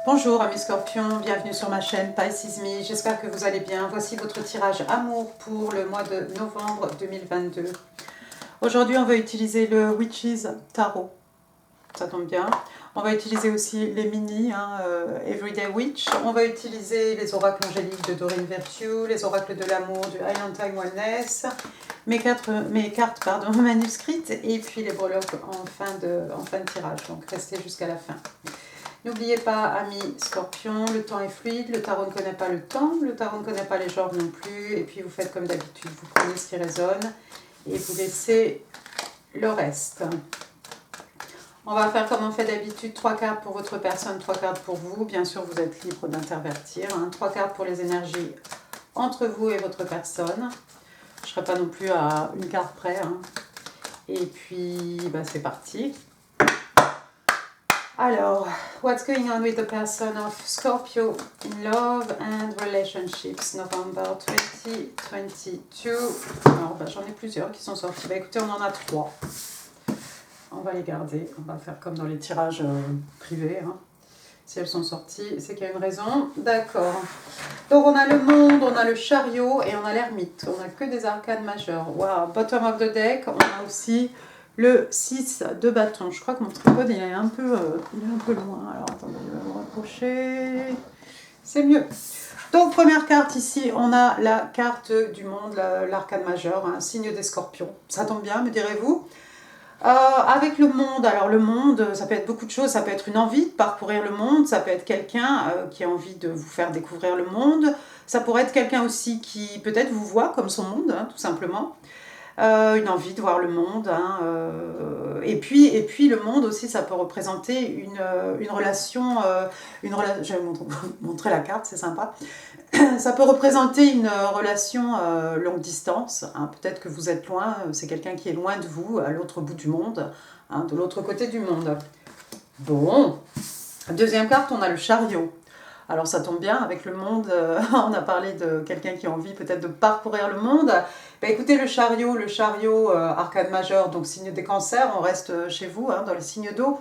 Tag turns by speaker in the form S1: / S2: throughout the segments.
S1: Bonjour amis scorpions, bienvenue sur ma chaîne Pisces Me, j'espère que vous allez bien. Voici votre tirage amour pour le mois de novembre 2022. Aujourd'hui on va utiliser le Witches Tarot, ça tombe bien. On va utiliser aussi les mini, Everyday Witch. On va utiliser les oracles angéliques de Doreen Virtue, les oracles de l'amour du Island Time Wellness, mes cartes manuscrites et puis les breloques en fin de tirage, donc restez jusqu'à la fin. N'oubliez pas, amis scorpions, le temps est fluide, le tarot ne connaît pas le temps, le tarot ne connaît pas les genres non plus, et puis vous faites comme d'habitude, vous prenez ce qui résonne et vous laissez le reste. On va faire comme on fait d'habitude, 3 cartes pour votre personne, 3 cartes pour vous. Bien sûr, vous êtes libre d'intervertir. 3 cartes pour les énergies entre vous et votre personne. Je ne serai pas non plus à une carte près. Et puis, c'est parti. Alors, what's going on with the person of Scorpio in love and relationships, November 2022. Alors, j'en ai plusieurs qui sont sortis. Écoutez, on en a 3. On va les garder. On va faire comme dans les tirages privés. Si elles sont sorties, c'est qu'il y a une raison. D'accord. Donc, on a le monde, on a le chariot et on a l'ermite. On n'a que des arcanes majeures. Wow. Bottom of the deck, on a aussi le 6 de bâton. Je crois que mon tripode, il est un peu loin. Alors, attendez, je vais me rapprocher. C'est mieux. Donc, première carte ici, on a la carte du monde, l'arcane majeur, un signe des scorpions. Ça tombe bien, me direz-vous. Avec le monde, alors le monde, ça peut être beaucoup de choses. Ça peut être une envie de parcourir le monde. Ça peut être quelqu'un qui a envie de vous faire découvrir le monde. Ça pourrait être quelqu'un aussi qui peut-être vous voit comme son monde, tout simplement. Une envie de voir le monde. Et puis le monde aussi, ça peut représenter une relation. Je vais vous montrer la carte, c'est sympa. Ça peut représenter une relation longue distance. Peut-être que vous êtes loin, c'est quelqu'un qui est loin de vous, à l'autre bout du monde, de l'autre côté du monde. Bon, deuxième carte, on a le chariot. Alors ça tombe bien, avec le monde, on a parlé de quelqu'un qui a envie peut-être de parcourir le monde. Écoutez, le chariot arcane majeur, donc signe des cancers, on reste chez vous, dans les signes d'eau.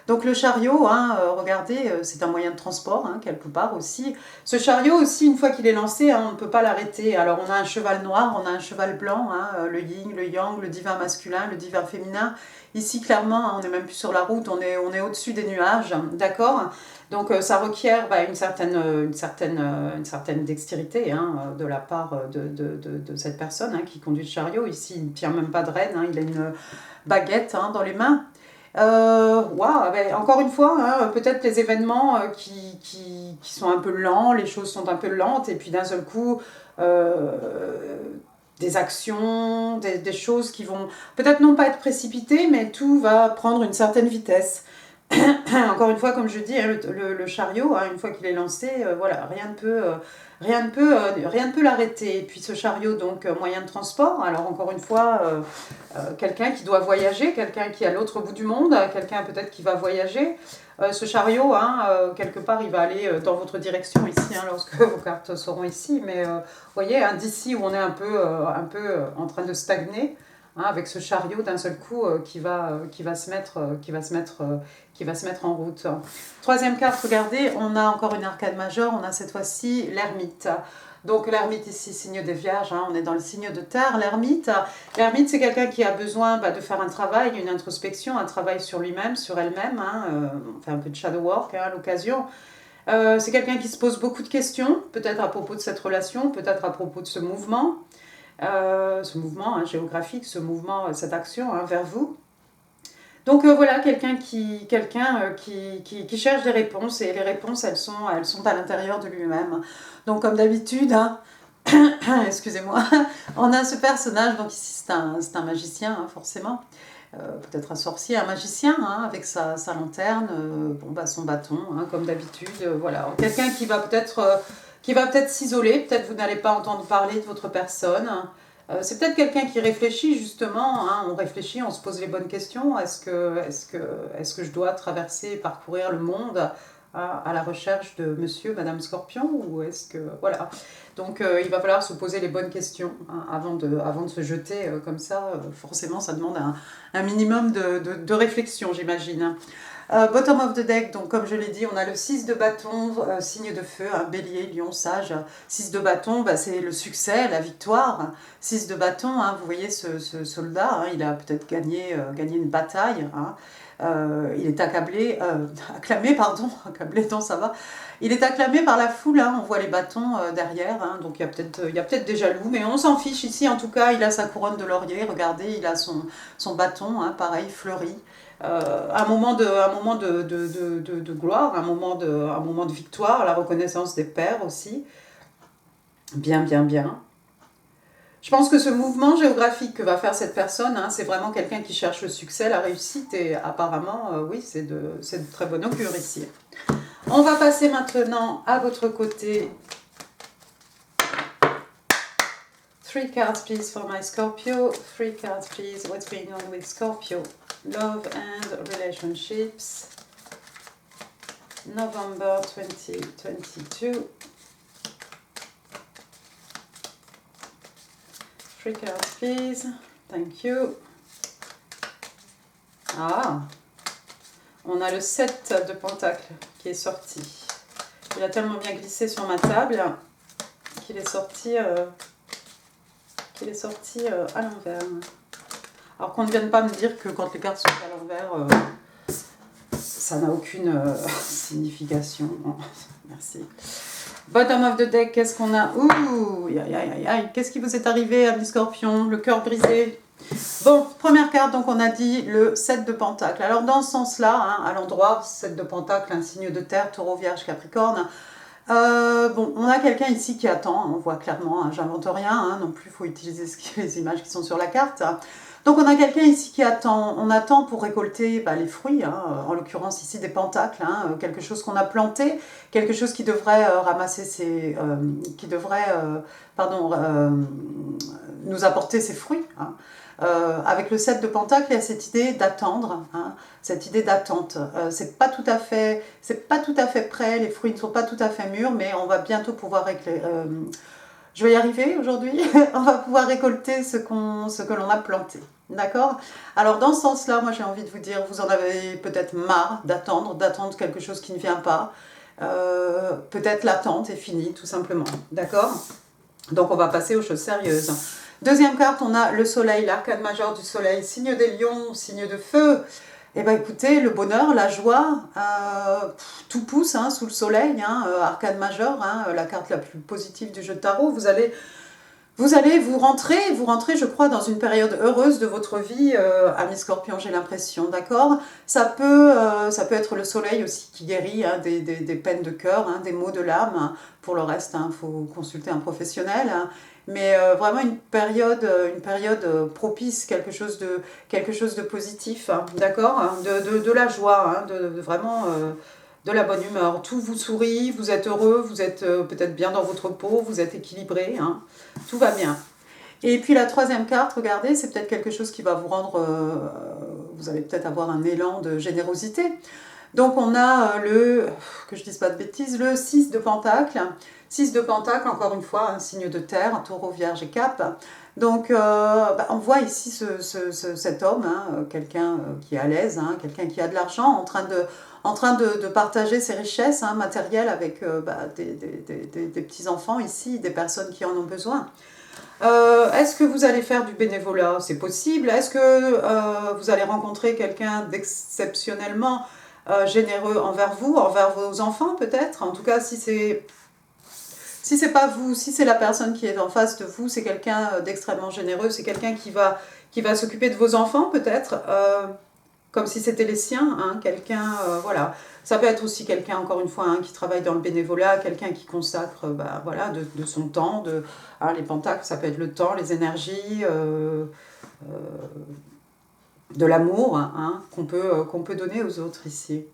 S1: Donc le chariot, regardez, c'est un moyen de transport, quelque part aussi. Ce chariot aussi, une fois qu'il est lancé, on ne peut pas l'arrêter. Alors on a un cheval noir, on a un cheval blanc, le yin, le yang, le divin masculin, le divin féminin. Ici, clairement, on n'est même plus sur la route, on est au-dessus des nuages, d'accord ? Donc ça requiert une certaine dextérité de la part de cette personne qui conduit le chariot. Ici, il ne tient même pas de rêne, il a une baguette dans les mains. Encore une fois, peut-être les événements qui sont un peu lents, les choses sont un peu lentes, et puis d'un seul coup, des actions, des choses qui vont peut-être non pas être précipitées, mais tout va prendre une certaine vitesse. Encore une fois, comme je dis, le chariot, une fois qu'il est lancé, rien ne peut l'arrêter. Et puis ce chariot, donc moyen de transport, alors encore une fois, quelqu'un qui doit voyager, quelqu'un qui est à l'autre bout du monde, quelqu'un peut-être qui va voyager. Ce chariot, quelque part, il va aller dans votre direction ici, lorsque vos cartes seront ici. Mais vous voyez, d'ici où on est un peu en train de stagner, avec ce chariot d'un seul coup qui va se mettre en route. Troisième carte, regardez, on a encore une arcane majeure, on a cette fois-ci l'ermite. Donc l'ermite ici, signe des vierges, on est dans le signe de terre. L'ermite, c'est quelqu'un qui a besoin de faire un travail, une introspection, un travail sur lui-même, sur elle-même. On fait un peu de shadow work à l'occasion. C'est quelqu'un qui se pose beaucoup de questions, peut-être à propos de cette relation, peut-être à propos de ce mouvement. Géographique, ce mouvement, cette action vers vous. Donc voilà, quelqu'un qui cherche des réponses, et les réponses, elles sont à l'intérieur de lui-même. Donc comme d'habitude, excusez-moi, on a ce personnage, donc ici c'est un magicien, forcément, peut-être un sorcier, un magicien, avec sa lanterne, son bâton, comme d'habitude, voilà. Quelqu'un qui va peut-être s'isoler, peut-être vous n'allez pas entendre parler de votre personne. C'est peut-être quelqu'un qui réfléchit justement, on réfléchit, on se pose les bonnes questions. Est-ce que je dois traverser et parcourir le monde à la recherche de monsieur, madame Scorpion, ou est-ce que... Voilà. Donc il va falloir se poser les bonnes questions avant de se jeter comme ça. Forcément, ça demande un minimum de réflexion, j'imagine. Bottom of the deck, donc comme je l'ai dit, on a le 6 de bâton, signe de feu, un bélier, lion, sage. 6 de bâton, bah, c'est le succès, la victoire. 6 de bâton, hein, vous voyez ce soldat, hein, il a peut-être gagné une bataille. Hein. Il est acclamé, pardon, accablé, non, ça va. Il est acclamé par la foule, hein, on voit les bâtons derrière, hein, donc il y a peut-être des jaloux, mais on s'en fiche ici, en tout cas, il a sa couronne de laurier, regardez, il a son bâton, hein, pareil, fleuri. Un moment de gloire, un moment de victoire, la reconnaissance des pères aussi. Bien, bien, bien. Je pense que ce mouvement géographique que va faire cette personne, hein, c'est vraiment quelqu'un qui cherche le succès, la réussite, et apparemment, oui, c'est de très bon augure ici. On va passer maintenant à votre côté. 3 cards, please, for my Scorpio. 3 cards, please. What's going on with Scorpio? Love and relationships. November 2022. 3 cards, please. Thank you. Ah, on a le 7 de Pentacle qui est sorti. Il a tellement bien glissé sur ma table qu'il est sorti, à l'envers. Alors qu'on ne vienne pas me dire que quand les cartes sont à l'envers, ça n'a aucune signification. Merci. Bottom of the deck, qu'est-ce qu'on a? Ouh, aïe, qu'est-ce qui vous est arrivé, ami Scorpion? Le cœur brisé. Bon, première carte, donc on a dit le 7 de Pentacle. Alors dans ce sens-là, hein, à l'endroit, 7 de Pentacle, un signe de terre, Taureau, Vierge, Capricorne. Bon, on a quelqu'un ici qui attend, on voit clairement, hein, j'invente rien, hein, non plus, il faut utiliser les images qui sont sur la carte. Donc on a quelqu'un ici qui attend, on attend pour récolter les fruits, hein, en l'occurrence ici des pentacles, hein, quelque chose qu'on a planté, quelque chose qui devrait ramasser nous apporter ses fruits. Hein. Avec le 7 de Pentacle, il y a cette idée d'attendre, hein, cette idée d'attente. C'est pas tout à fait prêt, les fruits ne sont pas tout à fait mûrs, mais on va bientôt pouvoir je vais y arriver aujourd'hui, on va pouvoir récolter ce que l'on a planté. D'accord? Alors dans ce sens-là, moi j'ai envie de vous dire, vous en avez peut-être marre d'attendre quelque chose qui ne vient pas. Peut-être l'attente est finie, tout simplement. D'accord? Donc on va passer aux choses sérieuses. Deuxième carte, on a le soleil, l'arcane majeur du soleil, signe des lions, signe de feu. Eh bien écoutez, le bonheur, la joie, tout pousse hein, sous le soleil, hein, arcane majeur, hein, la carte la plus positive du jeu de tarot. Vous allez vous rentrer, je crois, dans une période heureuse de votre vie, ami Scorpion, j'ai l'impression, d'accord? Ça peut être le soleil aussi qui guérit hein, des peines de cœur, hein, des maux de l'âme. Hein. Pour le reste, il faut consulter un professionnel. Hein. Mais vraiment une période propice, quelque chose de positif, hein, d'accord? Hein, de la joie, hein, de vraiment... de la bonne humeur, tout vous sourit, vous êtes heureux, vous êtes peut-être bien dans votre peau, vous êtes équilibré, hein, tout va bien. Et puis la troisième carte, regardez, c'est peut-être quelque chose qui va vous rendre, vous allez peut-être avoir un élan de générosité. Donc on a que je dise pas de bêtises, le 6 de Pentacle. 6 de Pentacle, encore une fois, un signe de terre, un Taureau, Vierge et Cap. Donc on voit ici cet homme, hein, quelqu'un qui est à l'aise, hein, quelqu'un qui a de l'argent, en train de partager ses richesses hein, matérielles avec des petits-enfants ici, des personnes qui en ont besoin. Est-ce que vous allez faire du bénévolat? C'est possible. Est-ce que vous allez rencontrer quelqu'un d'exceptionnellement généreux envers vous, envers vos enfants peut-être? En tout cas, si c'est pas vous, si c'est la personne qui est en face de vous, c'est quelqu'un d'extrêmement généreux, c'est quelqu'un qui va s'occuper de vos enfants peut-être, comme si c'était les siens, hein, quelqu'un, voilà. Ça peut être aussi quelqu'un, encore une fois, hein, qui travaille dans le bénévolat, quelqu'un qui consacre voilà, de son temps, les pentacles, ça peut être le temps, les énergies, de l'amour hein, qu'on peut donner aux autres ici.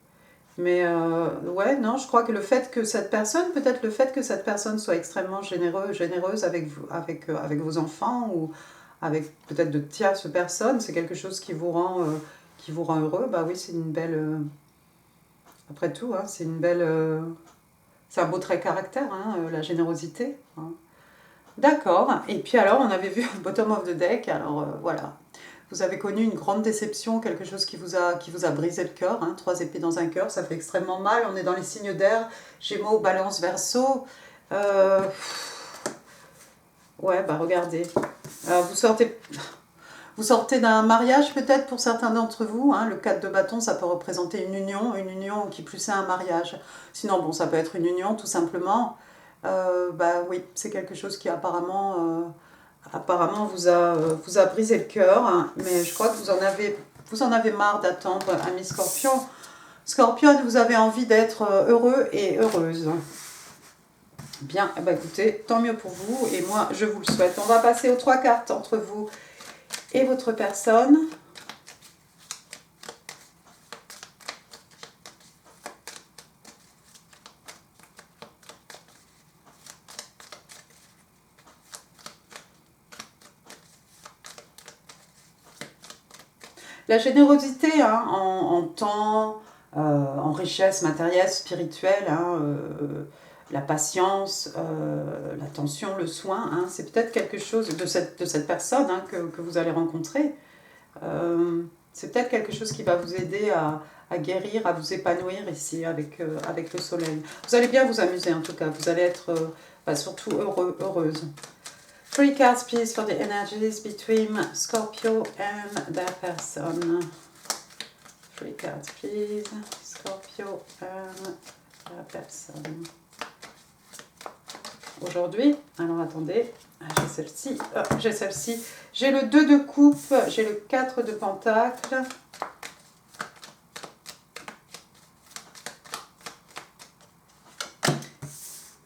S1: Mais ouais, non, je crois que le fait que cette personne soit extrêmement généreuse avec vos enfants ou avec peut-être de tierces personnes, c'est quelque chose qui vous rend heureux. Bah oui, c'est une belle... après tout, hein, c'est une belle... c'est un beau trait de caractère, hein, la générosité. Hein. D'accord. Et puis alors, on avait vu bottom of the deck, alors voilà. vous avez connu une grande déception, quelque chose qui vous a brisé le cœur. Hein, 3 épées dans un cœur, ça fait extrêmement mal. On est dans les signes d'air, Gémeaux, Balance, Verseau. Ouais, bah regardez. Vous sortez d'un mariage peut-être pour certains d'entre vous. Hein. Le 4 de bâton, ça peut représenter une union qui plus est un mariage. Sinon, bon, ça peut être une union tout simplement. Bah oui, c'est quelque chose qui apparemment vous a brisé le cœur. Hein. Mais je crois que vous en avez marre d'attendre, ami Scorpion. Scorpion, vous avez envie d'être heureux et heureuse. Bien, eh ben écoutez, tant mieux pour vous et moi je vous le souhaite. On va passer aux 3 cartes entre vous et votre personne. La générosité hein, en temps, en richesse matérielle, spirituelle, hein, la patience, l'attention, le soin, hein, c'est peut-être quelque chose de cette personne hein, que vous allez rencontrer. C'est peut-être quelque chose qui va vous aider à guérir, à vous épanouir ici avec le soleil. Vous allez bien vous amuser en tout cas, vous allez être surtout heureuse. 3 cards please for the energies between Scorpio and their person. 3 cards please, Scorpio and their person. Aujourd'hui, alors attendez, j'ai celle-ci, j'ai le 2 de coupe, j'ai le 4 de pentacle.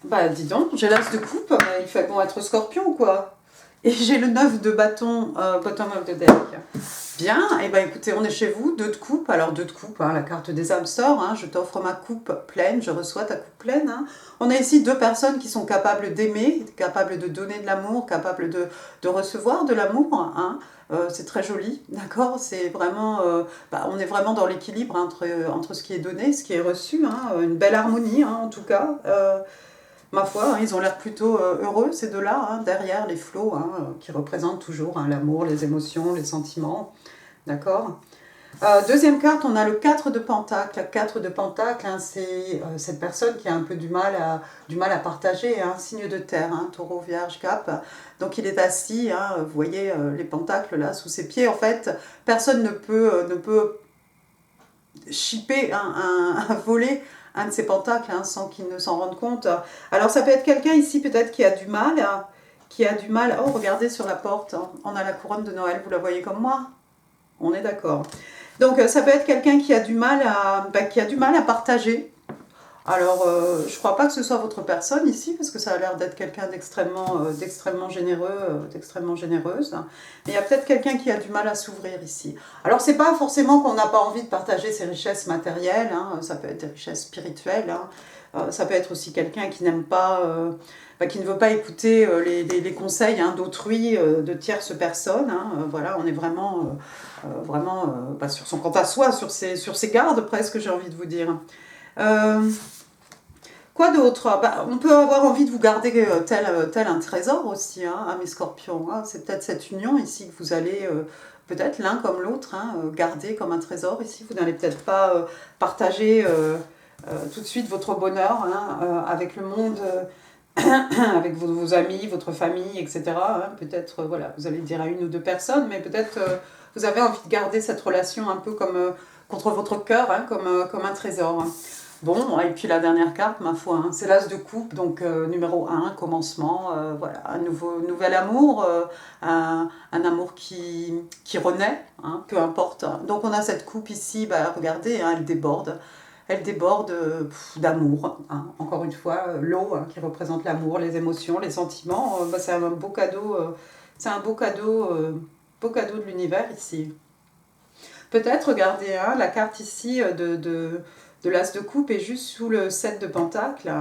S1: Bah dis donc, j'ai l'as de coupe, il fait bon être Scorpion quoi. Et j'ai le 9 de bâton, bottom of the deck. Bien, et ben écoutez, on est chez vous, 2 de coupe. Alors 2 de coupe, hein, la carte des âmes sort, hein, je t'offre ma coupe pleine, je reçois ta coupe pleine. Hein. On a ici 2 personnes qui sont capables d'aimer, capables de donner de l'amour, capables de recevoir de l'amour. Hein. C'est très joli, d'accord. C'est vraiment, on est vraiment dans l'équilibre entre ce qui est donné et ce qui est reçu. Hein. Une belle harmonie, hein, en tout cas. Ma foi, hein, ils ont l'air plutôt heureux, ces deux-là, hein, derrière les flots, hein, qui représentent toujours hein, l'amour, les émotions, les sentiments. D'accord. Deuxième carte, on a le 4 de pentacle. Le 4 de pentacle, hein, c'est cette personne qui a un peu du mal à partager, hein, signe de terre, hein, taureau, vierge, cap. Donc il est assis, hein, vous voyez les pentacles là sous ses pieds. En fait, personne ne peut chipper un volet un de ces pentacles hein, sans qu'il ne s'en rende compte. Alors ça peut être quelqu'un ici peut-être qui a du mal, oh regardez sur la porte, hein, on a la couronne de Noël, vous la voyez comme moi? On est d'accord. Donc ça peut être quelqu'un qui a du mal à partager. Alors je crois pas que ce soit votre personne ici, parce que ça a l'air d'être quelqu'un d'extrêmement généreux, d'extrêmement généreuse. Mais il y a peut-être quelqu'un qui a du mal à s'ouvrir ici. Alors c'est pas forcément qu'on n'a pas envie de partager ses richesses matérielles, hein, ça peut être des richesses spirituelles, hein. Ça peut être aussi quelqu'un qui n'aime pas, qui ne veut pas écouter les conseils hein, d'autrui, de tierces personnes. Hein. Voilà, on est vraiment sur son compte à soi, sur ses gardes presque, j'ai envie de vous dire. Quoi d'autre? On peut avoir envie de vous garder tel un trésor aussi, hein, à mes scorpions. Hein. C'est peut-être cette union ici que vous allez, peut-être l'un comme l'autre, hein, garder comme un trésor ici. Vous n'allez peut-être pas partager tout de suite votre bonheur hein, avec le monde, avec vos amis, votre famille, etc. Hein. Peut-être, voilà, vous allez dire à 1 ou 2 personnes, mais peut-être vous avez envie de garder cette relation un peu comme contre votre cœur, hein, comme un trésor. Hein. Bon, et puis la dernière carte, ma foi, hein, c'est l'as de coupe, donc numéro 1, commencement, voilà, un nouvel amour, un amour qui renaît, hein, peu importe. Donc on a cette coupe ici, regardez, hein, elle déborde d'amour, hein. Encore une fois, l'eau hein, qui représente l'amour, les émotions, les sentiments, c'est un beau cadeau, beau cadeau de l'univers ici. Peut-être, regardez, hein, la carte ici de l'as de coupe est juste sous le 7 de pentacle.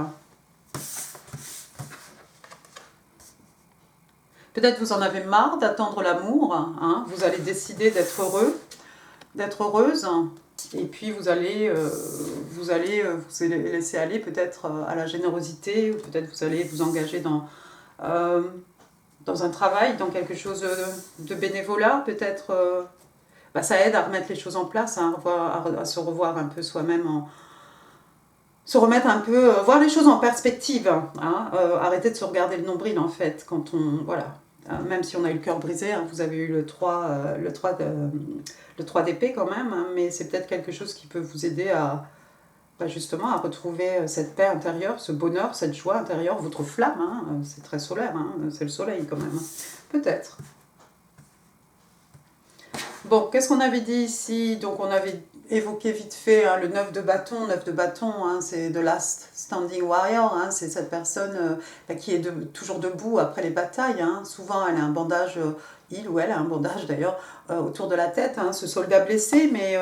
S1: Peut-être vous en avez marre d'attendre l'amour, hein, vous allez décider d'être heureux, d'être heureuse, et puis vous allez laisser aller peut-être à la générosité, ou peut-être vous allez vous engager dans un travail, dans quelque chose de bénévolat, peut-être ça aide à remettre les choses en place, hein, à se revoir un peu soi-même, se remettre un peu, voir les choses en perspective, hein, arrêter de se regarder le nombril en fait, quand on, voilà, même si on a eu le cœur brisé, hein, vous avez eu le 3, le 3 d'épée quand même, hein, mais c'est peut-être quelque chose qui peut vous aider à, justement, à retrouver cette paix intérieure, ce bonheur, cette joie intérieure, votre flamme, hein, c'est très solaire, hein, c'est le soleil quand même, peut-être. Bon, qu'est-ce qu'on avait dit ici? Donc on avait évoqué vite fait, hein, le 9 de bâton. 9 de bâton, hein, c'est The Last Standing Warrior, hein, c'est cette personne qui est toujours debout après les batailles, hein. Souvent elle a un bandage, il ou elle a un bandage d'ailleurs, autour de la tête, hein, ce soldat blessé, mais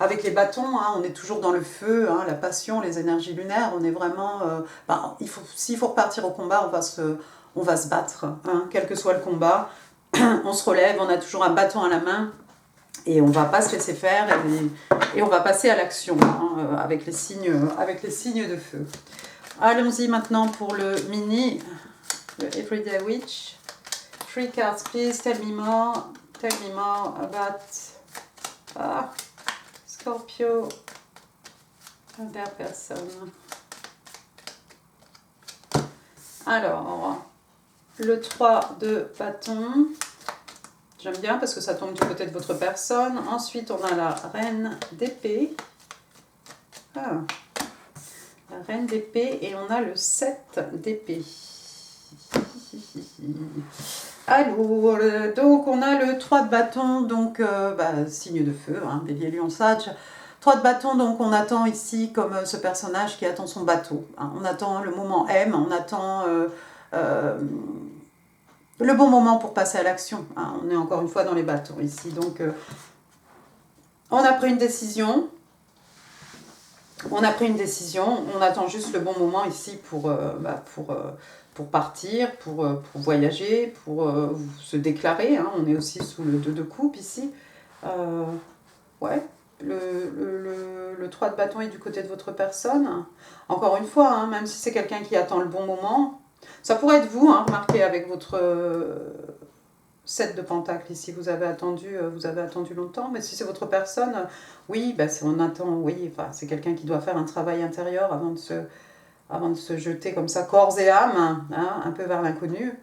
S1: avec les bâtons, hein, on est toujours dans le feu, hein, la passion, les énergies lunaires, on est vraiment... s'il faut repartir au combat, on va se battre, hein, quel que soit le combat. On se relève, on a toujours un bâton à la main, et on ne va pas se laisser faire, et on va passer à l'action, hein, avec les signes de feu. Allons-y maintenant pour le mini, le Everyday Witch. 3 cards please, tell me more about Scorpio and their person. Alors, le 3 de bâton. J'aime bien parce que ça tombe du côté de votre personne. Ensuite, on a la reine d'épée. La reine d'épée et on a le 7 d'épée. Alors, donc on a le 3 de bâton, donc signe de feu, hein, bélier, lion, sage. 3 de bâton, donc on attend ici comme ce personnage qui attend son bateau. Hein. On attend le moment M, on attend... le bon moment pour passer à l'action. Hein. On est encore une fois dans les bâtons ici. Donc, on a pris une décision. On attend juste le bon moment ici pour partir, pour voyager, pour se déclarer. Hein. On est aussi sous le 2 de coupe ici. Ouais. Le 3 de bâton est du côté de votre personne. Encore une fois, hein, même si c'est quelqu'un qui attend le bon moment... Ça pourrait être vous, hein, remarquez, avec votre 7 de pentacle ici, vous avez attendu longtemps, mais si c'est votre personne, oui, on attend, oui, c'est quelqu'un qui doit faire un travail intérieur avant de se jeter comme ça, corps et âme, hein, un peu vers l'inconnu.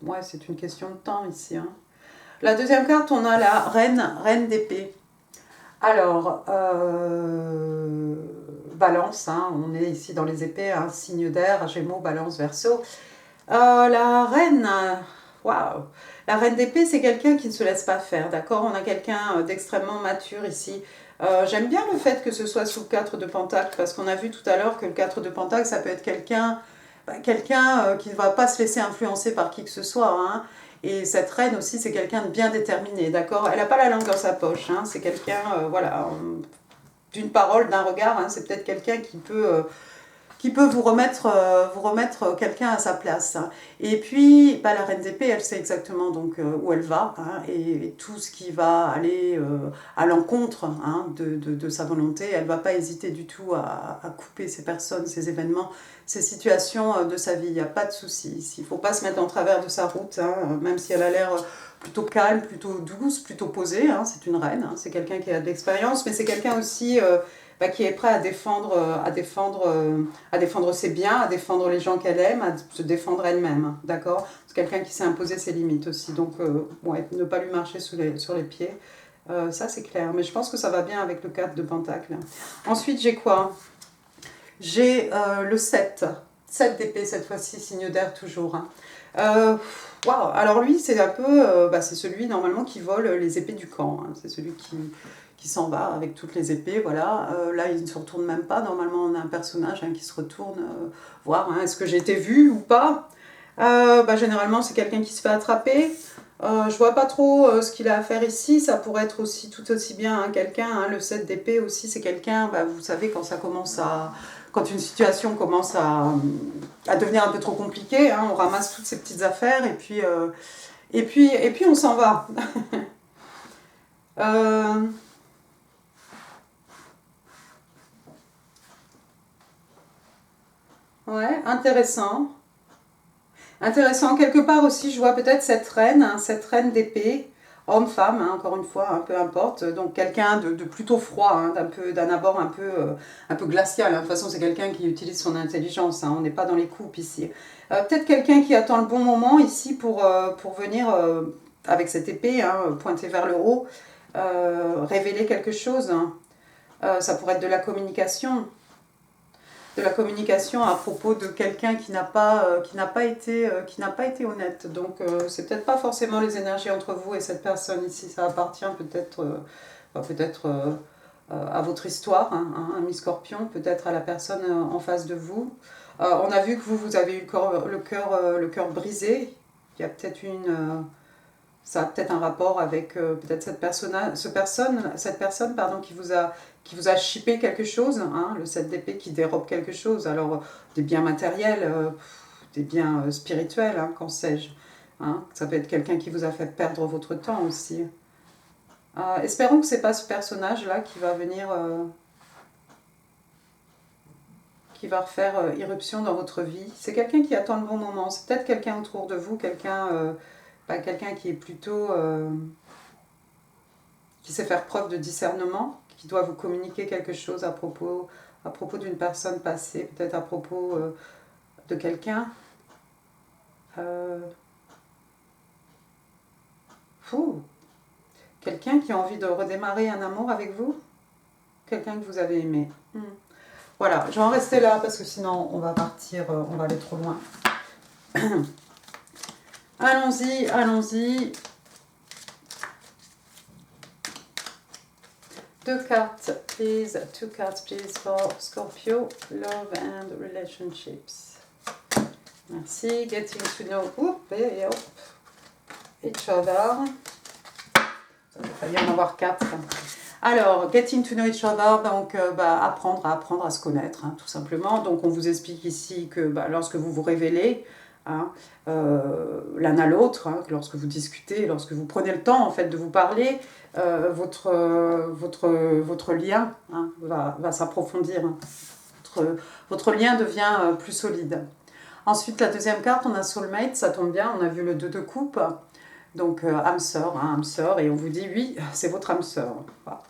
S1: Ouais, c'est une question de temps ici. Hein. La deuxième carte, on a la reine d'épée. Alors, Balance, hein, on est ici dans les épées, hein, signe d'air, Gémeaux, Balance, Verseau. La reine, waouh, la reine d'épée, c'est quelqu'un qui ne se laisse pas faire, d'accord? On a quelqu'un d'extrêmement mature ici. J'aime bien le fait que ce soit sous le 4 de pentacle, parce qu'on a vu tout à l'heure que le 4 de pentacle, ça peut être quelqu'un qui ne va pas se laisser influencer par qui que ce soit, hein. Et cette reine aussi, c'est quelqu'un de bien déterminé, d'accord? Elle n'a pas la langue dans sa poche, hein. C'est quelqu'un, d'une parole, d'un regard, hein. C'est peut-être quelqu'un qui peut vous remettre quelqu'un à sa place. Hein. Et puis, la reine d'épée, elle sait exactement donc, où elle va, hein, et tout ce qui va aller à l'encontre, hein, de sa volonté, elle ne va pas hésiter du tout à couper ces personnes, ces événements, ces situations de sa vie. Il n'y a pas de souci. Il ne faut pas se mettre en travers de sa route, hein, même si elle a l'air plutôt calme, plutôt douce, plutôt posée. Hein, c'est une reine, hein, c'est quelqu'un qui a de l'expérience, mais c'est quelqu'un aussi... qui est prêt à défendre ses biens, à défendre les gens qu'elle aime, à se défendre elle-même, d'accord? C'est quelqu'un qui sait imposer ses limites aussi, donc ne pas lui marcher sur les pieds, ça c'est clair, mais je pense que ça va bien avec le 4 de pentacle. Ensuite j'ai quoi? J'ai le 7 d'épée cette fois-ci, signe d'air toujours. Hein. Waouh, alors lui c'est un peu, c'est celui normalement qui vole les épées du camp, hein. C'est celui qui s'en va avec toutes les épées, voilà. Là, il ne se retourne même pas. Normalement, on a un personnage, hein, qui se retourne, voir, hein, est-ce que j'ai été vue ou pas. Généralement, c'est quelqu'un qui se fait attraper. Je vois pas trop ce qu'il a à faire ici. Ça pourrait être aussi tout aussi bien, hein, quelqu'un, hein, le 7 d'épée aussi, c'est quelqu'un, vous savez, quand une situation commence à devenir un peu trop compliquée, hein, on ramasse toutes ces petites affaires et puis on s'en va. Ouais, intéressant. Intéressant, quelque part aussi, je vois peut-être cette reine d'épée. homme-femme, hein, encore une fois, hein, peu importe. Donc quelqu'un de plutôt froid, hein, d'un abord un peu glacial. Hein. De toute façon, c'est quelqu'un qui utilise son intelligence. Hein. On n'est pas dans les coupes ici. Peut-être quelqu'un qui attend le bon moment ici pour venir, avec cette épée, hein, pointée vers le haut, révéler quelque chose. Hein. Ça pourrait être de la communication. De la communication à propos de quelqu'un qui n'a pas été honnête. Donc c'est peut-être pas forcément les énergies entre vous et cette personne ici, ça appartient peut-être à votre histoire, hein, hein, ami Scorpion, peut-être à la personne en face de vous. On a vu que vous avez eu le cœur brisé. Il y a peut-être ça a peut-être un rapport avec peut-être cette personne pardon, qui vous a chippé quelque chose, hein, le 7 d'épée qui dérobe quelque chose, alors des biens matériels, des biens spirituels, hein, qu'en sais-je. Hein, ça peut être quelqu'un qui vous a fait perdre votre temps aussi. Espérons que ce n'est pas ce personnage-là qui va venir, qui va refaire irruption dans votre vie. C'est quelqu'un qui attend le bon moment, c'est peut-être quelqu'un autour de vous, quelqu'un qui est plutôt... qui sait faire preuve de discernement, qui doit vous communiquer quelque chose à propos d'une personne passée, peut-être à propos de quelqu'un. Quelqu'un qui a envie de redémarrer un amour avec vous, quelqu'un que vous avez aimé. Voilà, je vais en rester là parce que sinon on va partir, on va aller trop loin. Allons-y, allons-y. Two cards, please for Scorpio, love and relationships. Merci. Getting to know each other. Ça va failli en avoir 4. Alors, getting to know each other, donc apprendre à se connaître, hein, tout simplement. Donc, on vous explique ici que lorsque vous vous révélez, hein, l'un à l'autre, hein, lorsque vous discutez, lorsque vous prenez le temps en fait de vous parler, votre lien, hein, va s'approfondir. Hein. Votre lien devient plus solide. Ensuite, la deuxième carte, on a Soulmate, ça tombe bien, on a vu le 2 de coupe. Donc, âme sœur, hein, âme sœur, et on vous dit oui, c'est votre âme sœur. Voilà.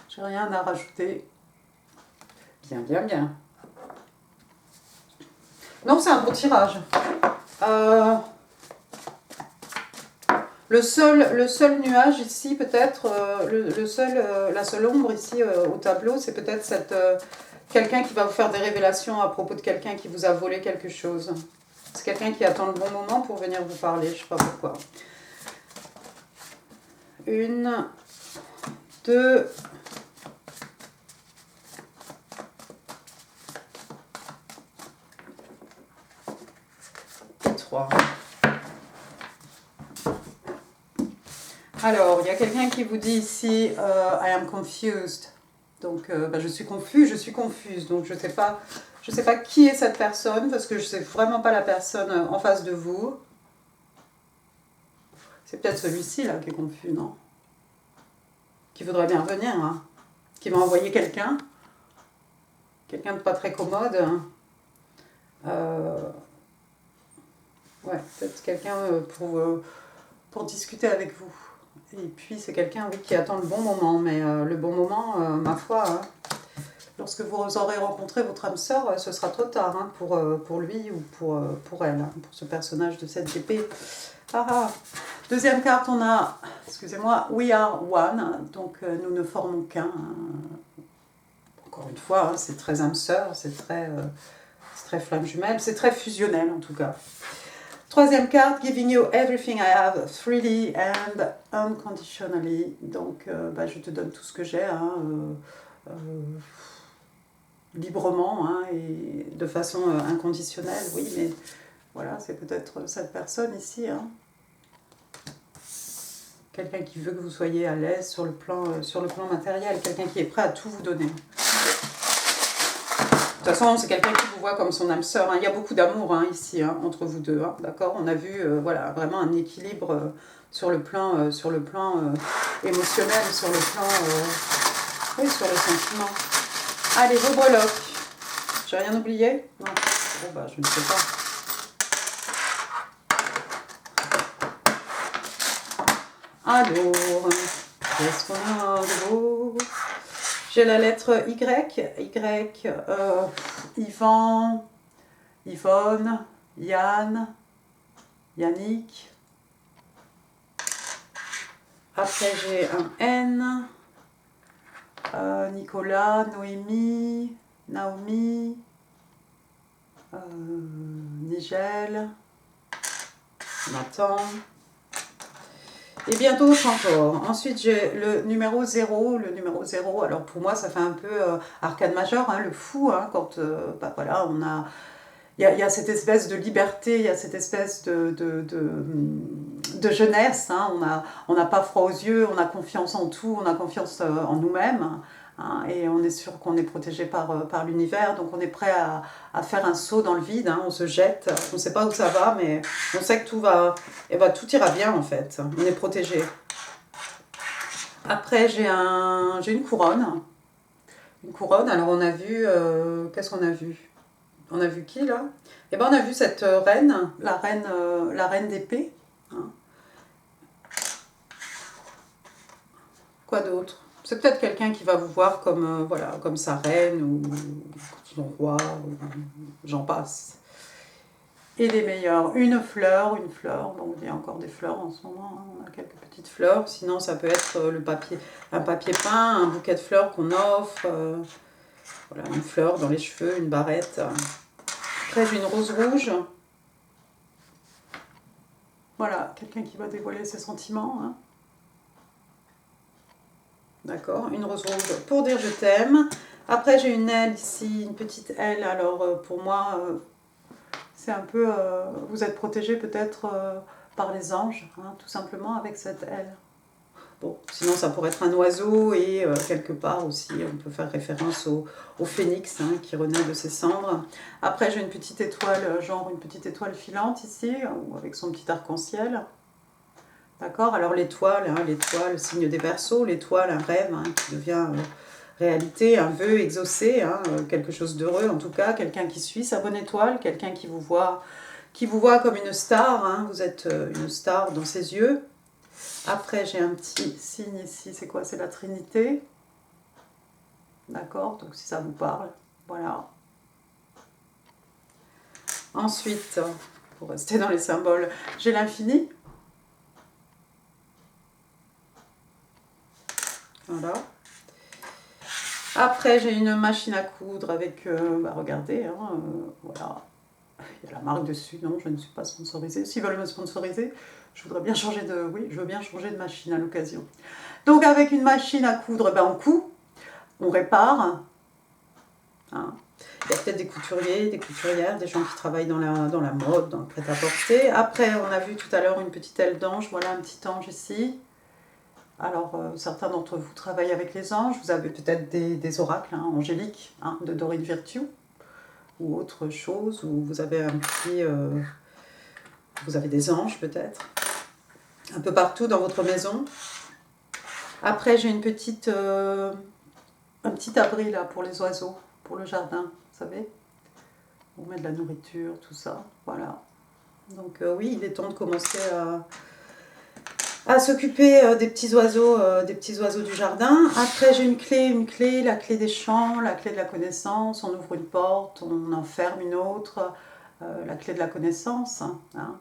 S1: J'ai rien à rajouter. Bien, bien, bien. Donc, c'est un bon tirage. Le seul nuage ici, peut-être, la seule ombre ici au tableau, c'est peut-être quelqu'un qui va vous faire des révélations à propos de quelqu'un qui vous a volé quelque chose. C'est quelqu'un qui attend le bon moment pour venir vous parler, je ne sais pas pourquoi. 1, 2, 3. Alors, il y a quelqu'un qui vous dit ici I am confused. Donc, je suis confuse. Donc, je sais pas qui est cette personne parce que je ne sais vraiment pas la personne en face de vous. C'est peut-être celui-ci là qui est confus, non? Qui voudrait bien venir, hein? Qui va envoyer quelqu'un. Quelqu'un de pas très commode. Hein. Ouais, peut-être quelqu'un pour discuter avec vous. Et puis c'est quelqu'un oui, qui attend le bon moment, mais le bon moment, ma foi, hein, lorsque vous aurez rencontré votre âme sœur, ce sera trop tard hein, pour lui ou pour elle, hein, pour ce personnage de cette épée. Deuxième carte, on a, excusez-moi, We are one, donc nous ne formons qu'un. Encore une fois, hein, c'est très âme sœur, c'est très flamme jumelle, c'est très fusionnel en tout cas. Troisième carte, giving you everything I have freely and unconditionally. Donc, je te donne tout ce que j'ai, hein, librement hein, et de façon inconditionnelle. Oui, mais voilà, c'est peut-être cette personne ici. Hein. Quelqu'un qui veut que vous soyez à l'aise sur le plan matériel. Quelqu'un qui est prêt à tout vous donner. De toute façon, c'est quelqu'un qui vous voit comme son âme sœur. Hein. Il y a beaucoup d'amour hein, ici, hein, entre vous deux. Hein, d'accord ? On a vu voilà, vraiment un équilibre sur le plan émotionnel, sur le plan... oui, sur les sentiments. Allez, vos breloques. J'ai rien oublié ? Non. Bon, je ne sais pas. Alors, qu'est-ce qu'on a de beau? J'ai la lettre Y. Y, Yvan, Yvonne, Yann, Yannick. Après, j'ai un N. Nicolas, Noémie, Naomi, Nigel, Nathan. Et bien d'autres encore. Ensuite, j'ai le numéro 0. Le numéro 0, alors pour moi, ça fait un peu arcane majeur, hein, le fou, hein, quand bah, voilà, on a... Il y a cette espèce de liberté, il y a cette espèce de jeunesse. Hein. On n'a pas froid aux yeux, on a confiance en tout, on a confiance en nous-mêmes. Hein, et on est sûr qu'on est protégé par l'univers, donc on est prêt à faire un saut dans le vide, hein, on se jette, on ne sait pas où ça va, mais on sait que tout ira bien en fait, on est protégé. Après j'ai une couronne. Une couronne, alors on a vu, qu'est-ce qu'on a vu? On a vu qui là? Eh bien on a vu cette reine, la reine d'épée. Hein. Quoi d'autre? C'est peut-être quelqu'un qui va vous voir comme, voilà, comme sa reine ou son roi, ou j'en passe. Et les meilleurs, une fleur, donc il y a encore des fleurs en ce moment, hein. On a quelques petites fleurs, sinon ça peut être un papier peint, un bouquet de fleurs qu'on offre, voilà, une fleur dans les cheveux, une barrette. Après j'ai une rose rouge. Voilà, quelqu'un qui va dévoiler ses sentiments. Hein. D'accord, une rose rouge pour dire je t'aime. Après j'ai une aile ici, une petite aile. Alors pour moi, c'est un peu... vous êtes protégé peut-être par les anges, hein, tout simplement avec cette aile. Bon, sinon ça pourrait être un oiseau et quelque part aussi on peut faire référence au phénix hein, qui renaît de ses cendres. Après j'ai une petite étoile, genre une petite étoile filante ici, avec son petit arc-en-ciel. D'accord, alors l'étoile, hein, l'étoile, signe des Verseaux, l'étoile, un rêve hein, qui devient réalité, un vœu exaucé, hein, quelque chose d'heureux en tout cas, quelqu'un qui suit sa bonne étoile, quelqu'un qui vous voit comme une star, hein, vous êtes une star dans ses yeux. Après j'ai un petit signe ici, c'est quoi? C'est la Trinité. D'accord, donc si ça vous parle, voilà. Ensuite, pour rester dans les symboles, j'ai l'infini. Voilà. Après, j'ai une machine à coudre avec, bah, regardez, hein, voilà. Il y a la marque dessus, non, je ne suis pas sponsorisée. S'ils veulent me sponsoriser, je voudrais bien changer de... Oui, je veux bien changer de machine à l'occasion. Donc, avec une machine à coudre, ben, on coud, on répare. Hein. Il y a peut-être des couturiers, des couturières, des gens qui travaillent dans la mode, dans le prêt-à-porter. Après, on a vu tout à l'heure une petite aile d'ange, voilà un petit ange ici. Alors, certains d'entre vous travaillent avec les anges, vous avez peut-être des oracles hein, angéliques hein, de Dorine Virtue ou autre chose, ou vous avez un petit... vous avez des anges peut-être, un peu partout dans votre maison. Après, j'ai une petite... un petit abri là pour les oiseaux, pour le jardin, vous savez. On met de la nourriture, tout ça, voilà. Donc oui, il est temps de commencer à s'occuper des petits oiseaux du jardin. Après, j'ai une clé, la clé des champs, la clé de la connaissance. On ouvre une porte, on en ferme une autre, la clé de la connaissance. Hein.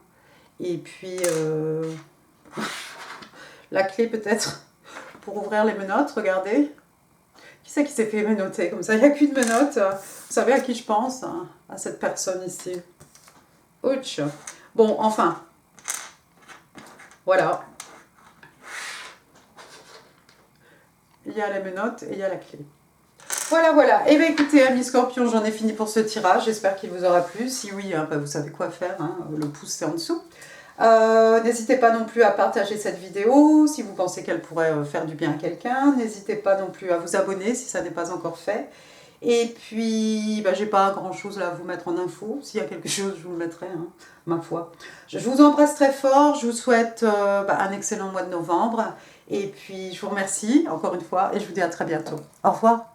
S1: Et puis, la clé peut-être pour ouvrir les menottes, regardez. Qui c'est qui s'est fait menotter comme ça? Il n'y a qu'une menotte. Vous savez à qui je pense hein? À cette personne ici. Ouch. Bon, enfin. Voilà. Il y a les menottes et il y a la clé. Voilà, voilà. Et bien écoutez, amis scorpions, j'en ai fini pour ce tirage. J'espère qu'il vous aura plu. Si oui, hein, bah, vous savez quoi faire. Hein. Le pouce, c'est en dessous. N'hésitez pas non plus à partager cette vidéo si vous pensez qu'elle pourrait faire du bien à quelqu'un. N'hésitez pas non plus à vous abonner si ça n'est pas encore fait. Et puis, bah, j'ai pas grand chose là à vous mettre en info. S'il y a quelque chose, je vous le mettrai, hein, ma foi. Je vous embrasse très fort. Je vous souhaite un excellent mois de novembre. Et puis, je vous remercie encore une fois et je vous dis à très bientôt. Au revoir.